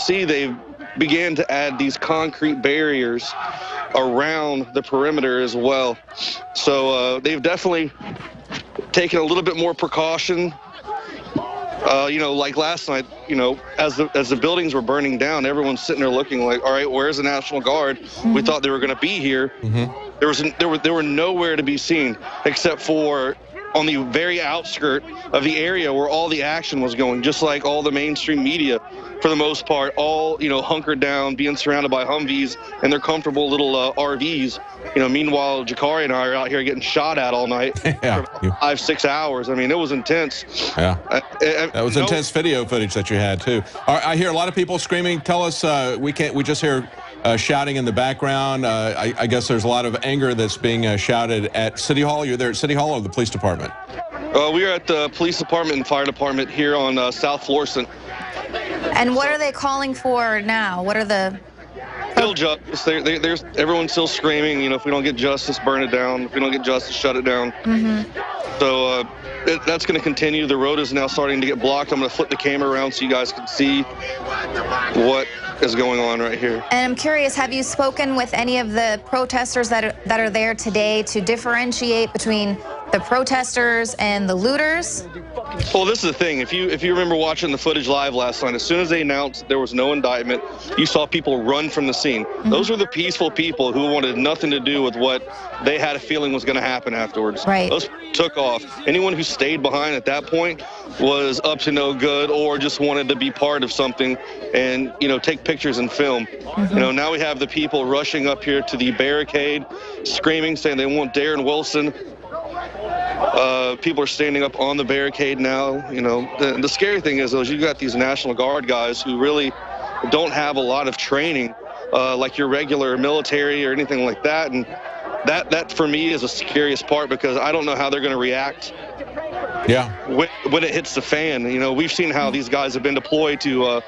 see, they began to add these concrete barriers around the perimeter as well. So they've definitely taken a little bit more precaution. You know, like last night, you know, as the buildings were burning down, everyone's sitting there looking like, all right, where's the National Guard? We thought they were going to be here. There were nowhere to be seen except for on the very outskirt of the area where all the action was going, just like all the mainstream media, for the most part, all, you know, hunkered down, being surrounded by Humvees and their comfortable little RVs. You know, meanwhile, Jakari and I are out here getting shot at all night for 5-6 hours. I mean, it was intense. Yeah, that was intense video footage that you had too. I hear a lot of people screaming. Tell us, we just hear shouting in the background. I guess there's a lot of anger that's being shouted at City Hall. You're there at City Hall or the police department? We are at the police department and fire department here on South Florissant. And what are they calling for now? What are the... Still justice. There's everyone's still screaming, you know, if we don't get justice, burn it down. If we don't get justice, shut it down. So that's going to continue. The road is now starting to get blocked. I'm going to flip the camera around so you guys can see what is going on right here. And I'm curious, have you spoken with any of the protesters that are there today to differentiate between the protesters and the looters? Well, this is the thing. If you remember watching the footage live last night, as soon as they announced there was no indictment, you saw people run from the scene. Those were the peaceful people who wanted nothing to do with what they had a feeling was going to happen afterwards. Right. Those took off. Anyone who stayed behind at that point was up to no good or just wanted to be part of something and, you know, take pictures and film. You know, now we have the people rushing up here to the barricade, screaming, saying they want Darren Wilson. People are standing up on the barricade now. You know, the scary thing is, though, is you got these National Guard guys who really don't have a lot of training, like your regular military or anything like that. And that for me is the scariest part, because I don't know how they're going to react. Yeah. When it hits the fan. You know, we've seen how these guys have been deployed to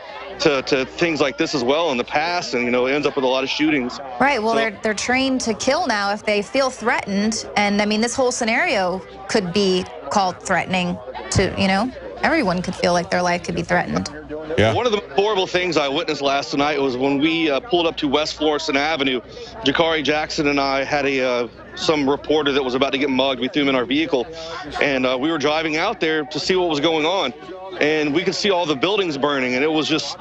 things like this as well in the past, and, you know, it ends up with a lot of shootings. Right. Well, so they're trained to kill now if they feel threatened, and I mean, this whole scenario could be called threatening to, you know, everyone could feel like their life could be threatened. Yeah. One of the horrible things I witnessed last night was when we pulled up to West Florissant Avenue. Jakari Jackson and I had some reporter that was about to get mugged. We threw him in our vehicle, and we were driving out there to see what was going on. And we could see all the buildings burning, and it was just,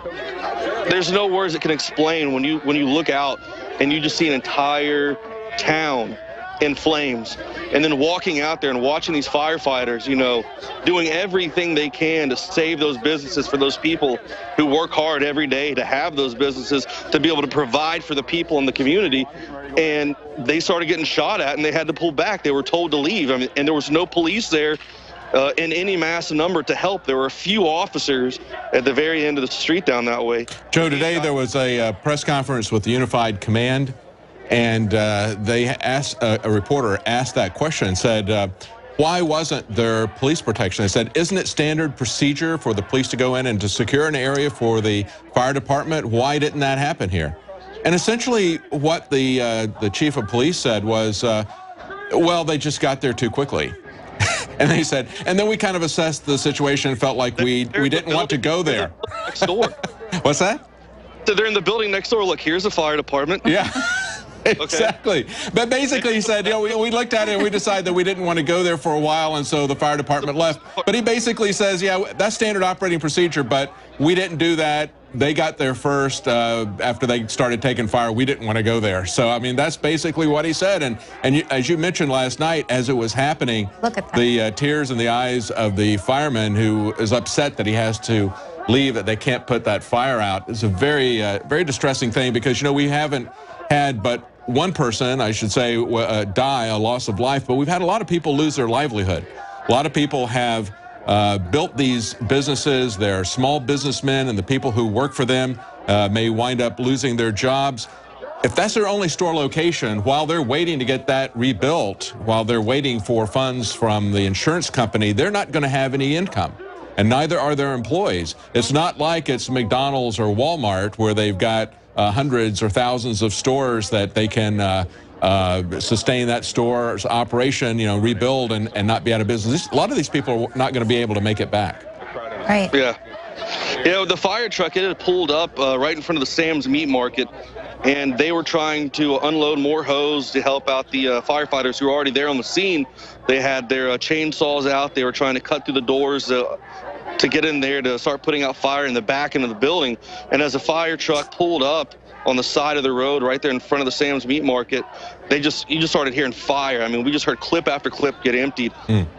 there's no words that can explain when you look out and you just see an entire town in flames. And then walking out there and watching these firefighters, you know, doing everything they can to save those businesses for those people who work hard every day to have those businesses, to be able to provide for the people in the community. And they started getting shot at, and they had to pull back. They were told to leave. I mean, and there was no police there in any mass number to help. There were a few officers at the very end of the street down that way. Joe, today there was a press conference with the Unified Command, and they asked, a reporter asked that question and said, why wasn't there police protection? They said, isn't it standard procedure for the police to go in and to secure an area for the fire department? Why didn't that happen here? And essentially what the chief of police said was, well, they just got there too quickly. And they said, and then we kind of assessed the situation and felt like we didn't want to go there. Next door. What's that? So they're in the building next door. Look, here's the fire department. Yeah. Exactly. But basically he said, you know, we looked at it and we decided that we didn't want to go there for a while, and so the fire department left. But he basically says, yeah, that's standard operating procedure, but we didn't do that. They got there first after they started taking fire. We didn't want to go there. So, I mean, that's basically what he said. And as you mentioned last night, as it was happening, look at that. The tears in the eyes of the fireman who is upset that he has to leave, that they can't put that fire out, is a very, very distressing thing, because, you know, we haven't had but one person, I should say, die, a loss of life, but we've had a lot of people lose their livelihood. A lot of people have built these businesses. They're small businessmen, and the people who work for them may wind up losing their jobs. If that's their only store location, while they're waiting to get that rebuilt, while they're waiting for funds from the insurance company, they're not going to have any income, and neither are their employees. It's not like it's McDonald's or Walmart where they've got hundreds or thousands of stores that they can sustain that store's operation, you know, rebuild and not be out of business. A lot of these people are not going to be able to make it back. Right. Yeah. Yeah, the fire truck, it had pulled up right in front of the Sam's Meat Market, and they were trying to unload more hose to help out the firefighters who were already there on the scene. They had their chainsaws out. They were trying to cut through the doors to get in there to start putting out fire in the back end of the building. And as the fire truck pulled up on the side of the road right there in front of the Sam's Meat Market, you just started hearing fire. I mean, we just heard clip after clip get emptied.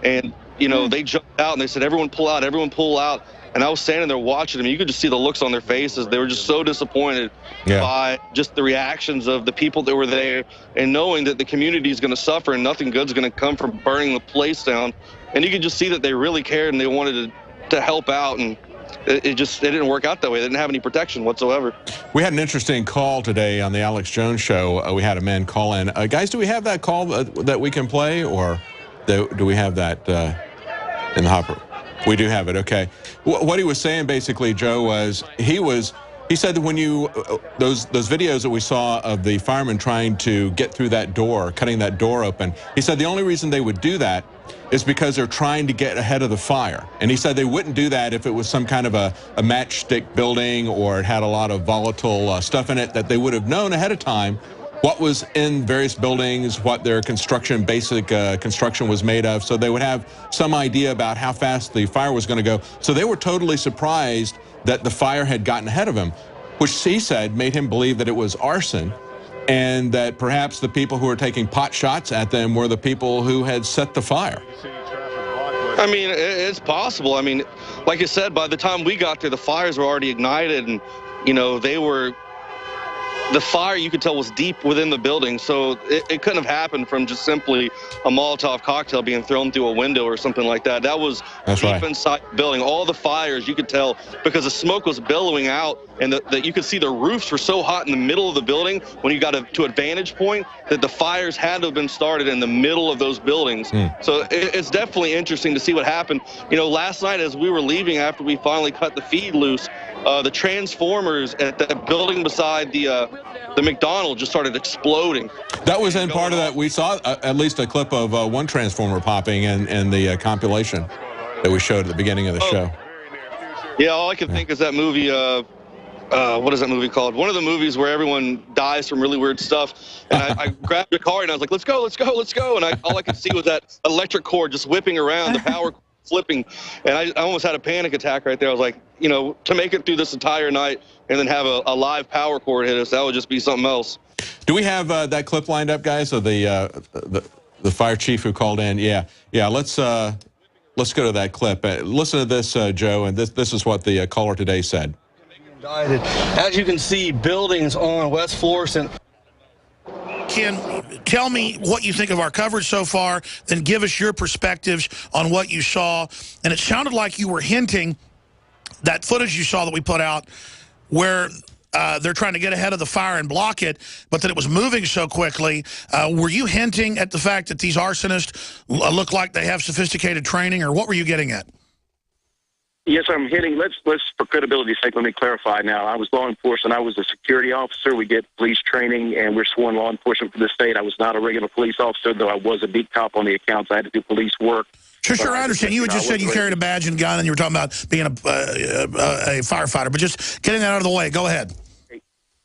And, you know, they jumped out and they said, everyone pull out, everyone pull out. And I was standing there watching them. You could just see the looks on their faces. They were just so disappointed by just the reactions of the people that were there, and knowing that the community is going to suffer and nothing good's going to come from burning the place down. And you could just see that they really cared and they wanted to help out, and it didn't work out that way. They didn't have any protection whatsoever. We had an interesting call today on the Alex Jones show. We had a man call in. Guys, do we have that call that we can play, or do we have that in the hopper? We do have it. Okay. What he was saying basically, Joe, was he said that when you those videos that we saw of the firemen trying to get through that door, cutting that door open, he said the only reason they would do that is because they're trying to get ahead of the fire. And he said they wouldn't do that if it was some kind of a matchstick building or it had a lot of volatile stuff in it, that they would have known ahead of time what was in various buildings, what their basic construction was made of, so they would have some idea about how fast the fire was going to go. So they were totally surprised that the fire had gotten ahead of him, which he said made him believe that it was arson, and that perhaps the people who were taking pot shots at them were the people who had set the fire. I mean, it's possible. I mean, like I said, by the time we got there, the fires were already ignited, and, you know, the fire, you could tell, was deep within the building, so it couldn't have happened from just simply a Molotov cocktail being thrown through a window or something like that. That was deep inside the building. All the fires, you could tell, because the smoke was billowing out, and that you could see the roofs were so hot in the middle of the building when you got to a vantage point, that the fires had to have been started in the middle of those buildings. So it's definitely interesting to see what happened. You know, last night as we were leaving after we finally cut the feed loose, the transformers at the building beside the McDonald's just started exploding. That was in part of that. We saw at least a clip of one transformer popping in the compilation that we showed at the beginning of the show. Yeah, all I can think is that movie, what is that movie called? One of the movies where everyone dies from really weird stuff. And I grabbed the car and I was like, let's go, let's go, let's go. And all I could see was that electric cord just whipping around, the power cord flipping. And I almost had a panic attack right there. I was like, you know, to make it through this entire night and then have a live power cord hit us, that would just be something else. Do we have that clip lined up, guys, of the fire chief who called in? Yeah. Let's go to that clip. Listen to this, Joe, and this is what the caller today said. As you can see, buildings on West Florissant. Ken, tell me what you think of our coverage so far, then give us your perspectives on what you saw. And it sounded like you were hinting that footage you saw that we put out where they're trying to get ahead of the fire and block it, but that it was moving so quickly. Were you hinting at the fact that these arsonists look like they have sophisticated training, or what were you getting at? Yes, I'm hitting. Let's for credibility's sake, let me clarify now. I was law enforcement. I was a security officer. We get police training, and we're sworn law enforcement for the state. I was not a regular police officer, though I was a beat cop on the accounts. I had to do police work. Sure, I understand. You had just said you carried a badge and gun, and you were talking about being a firefighter. But just getting that out of the way, go ahead.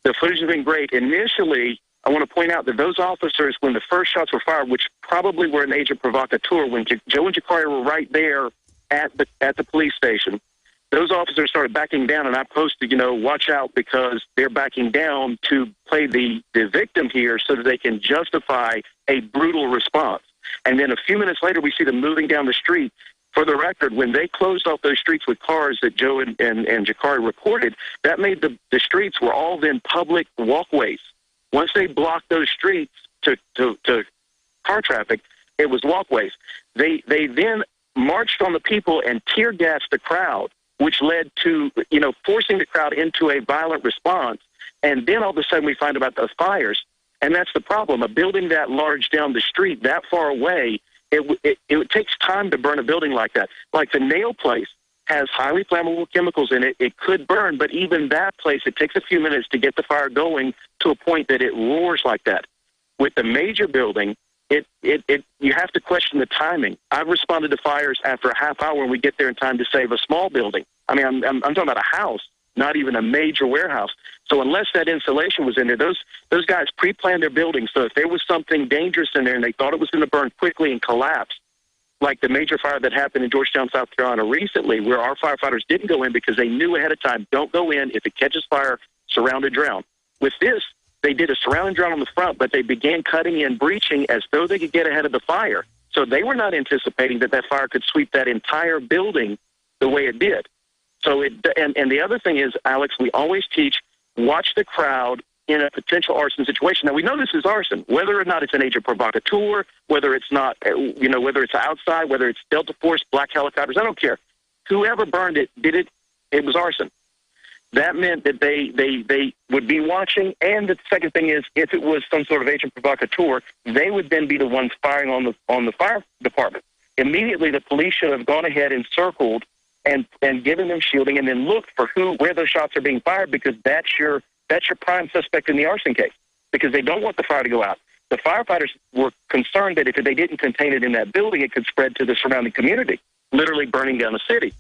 The footage has been great. Initially, I want to point out that those officers, when the first shots were fired, which probably were an agent provocateur, when Joe and Jakari were right there at the police station, those officers started backing down, and I posted, watch out, because they're backing down to play the victim here so that they can justify a brutal response. And then a few minutes later, we see them moving down the street. For the record, when they closed off those streets with cars that Joe and Jakari reported, that made the streets were all then public walkways. Once they blocked those streets to car traffic, it was walkways. They then marched on the people and tear gassed the crowd, which led to, forcing the crowd into a violent response. And then all of a sudden we find about the fires. And that's the problem. A building that large down the street, that far away, it takes time to burn a building like that. Like the nail place has highly flammable chemicals in it. It could burn, but even that place, it takes a few minutes to get the fire going to a point that it roars like that. With the major building, you have to question the timing. I've responded to fires after a half hour when we get there in time to save a small building. I mean, I'm talking about a house, not even a major warehouse. So unless that insulation was in there, those guys pre-planned their building. So if there was something dangerous in there and they thought it was going to burn quickly and collapse, like the major fire that happened in Georgetown, South Carolina recently, where our firefighters didn't go in because they knew ahead of time, don't go in. If it catches fire, surround and drown. With this, they did a surround and drown on the front, but they began cutting in, breaching as though they could get ahead of the fire. So they were not anticipating that fire could sweep that entire building the way it did. So and the other thing is, Alex, we always teach, watch the crowd in a potential arson situation. Now, we know this is arson, whether or not it's an agent provocateur, whether it's not, whether it's outside, whether it's Delta Force, black helicopters, I don't care. Whoever burned it, it was arson. That meant that they would be watching, and the second thing is, if it was some sort of agent provocateur, they would then be the ones firing on the fire department. Immediately, the police should have gone ahead and circled and given them shielding, and then looked for where those shots are being fired, because that's your prime suspect in the arson case, because they don't want the fire to go out. The firefighters were concerned that if they didn't contain it in that building, it could spread to the surrounding community, literally burning down the city.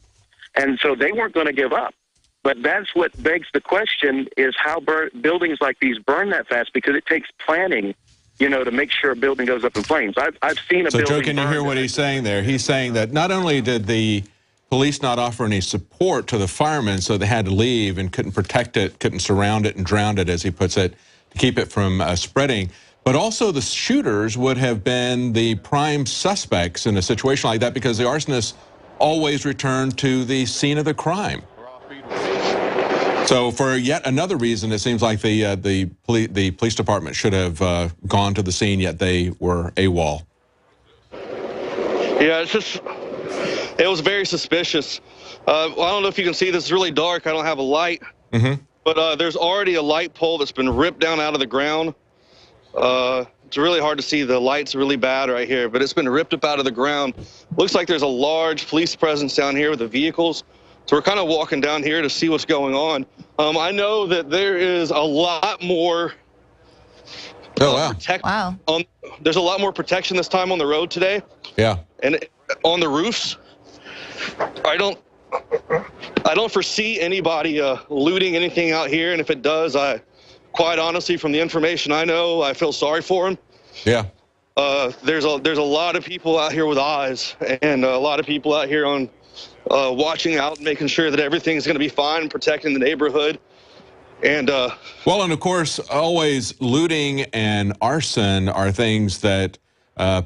And so they weren't going to give up. But that's what begs the question, is how buildings like these burn that fast, because it takes planning, to make sure a building goes up in flames. I've seen a building. So, Joe, can you hear what he's saying there? He's saying that not only did the police not offer any support to the firemen, so they had to leave and couldn't protect it, couldn't surround it and drown it, as he puts it, to keep it from spreading, but also the shooters would have been the prime suspects in a situation like that, because the arsonists always return to the scene of the crime. So for yet another reason, it seems like the police department should have gone to the scene, yet they were AWOL. Yeah, it was very suspicious. I don't know if you can see this. It's really dark. I don't have a light. But there's already a light pole that's been ripped down out of the ground. It's really hard to see. The light's really bad right here, but it's been ripped up out of the ground. Looks like there's a large police presence down here with the vehicles. So we're kind of walking down here to see what's going on. I know that there is a lot more there's a lot more protection this time on the road today. Yeah. And on the roofs, I don't foresee anybody looting anything out here, and if it does, quite honestly, from the information I know, I feel sorry for them. Yeah. There's a lot of people out here with eyes, and a lot of people out here on watching out, making sure that everything's going to be fine, and protecting the neighborhood. And well, and of course, always looting and arson are things that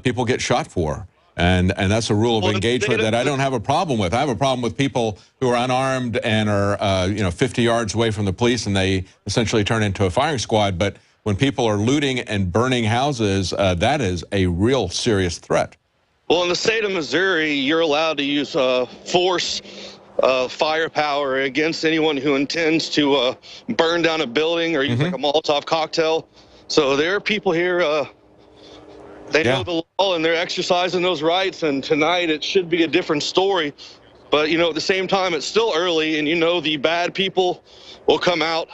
people get shot for. And that's a rule of engagement that I don't have a problem with. I have a problem with people who are unarmed and are 50 yards away from the police, and they essentially turn into a firing squad. But when people are looting and burning houses, that is a real serious threat. Well, in the state of Missouri, you're allowed to use force, firepower against anyone who intends to burn down a building or use like a Molotov cocktail. So there are people here. They know the law, and they're exercising those rights, and tonight it should be a different story. But, at the same time, it's still early, and the bad people will come out.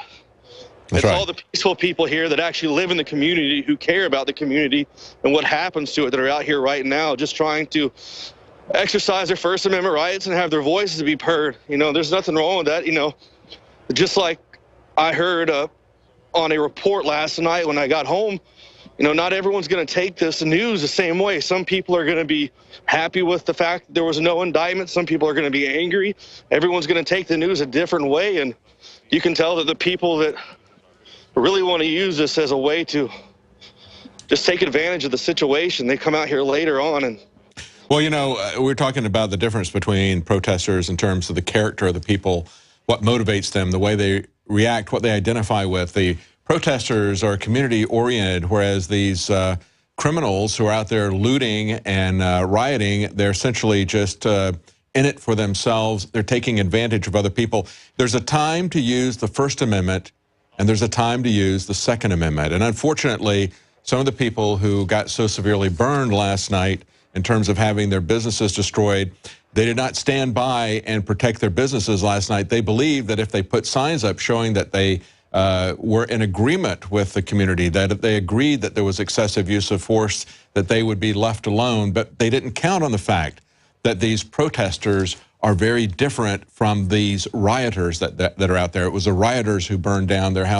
It's all the peaceful people here that actually live in the community, who care about the community and what happens to it, that are out here right now just trying to exercise their First Amendment rights and have their voices be heard. There's nothing wrong with that. Just like I heard on a report last night when I got home, not everyone's going to take this news the same way. Some people are going to be happy with the fact that there was no indictment. Some people are going to be angry. Everyone's going to take the news a different way, and you can tell that the people that really want to use this as a way to just take advantage of the situation, they come out here later on. And well, we're talking about the difference between protesters in terms of the character of the people, what motivates them, the way they react, what they identify with. The protesters are community-oriented, whereas these criminals who are out there looting and rioting, they're essentially just in it for themselves. They're taking advantage of other people. There's a time to use the First Amendment, and there's a time to use the Second Amendment. And unfortunately, some of the people who got so severely burned last night in terms of having their businesses destroyed, they did not stand by and protect their businesses last night. They believed that if they put signs up showing that they were in agreement with the community, that if they agreed that there was excessive use of force, that they would be left alone. But they didn't count on the fact that these protesters are very different from these rioters that are out there. It was the rioters who burned down their house.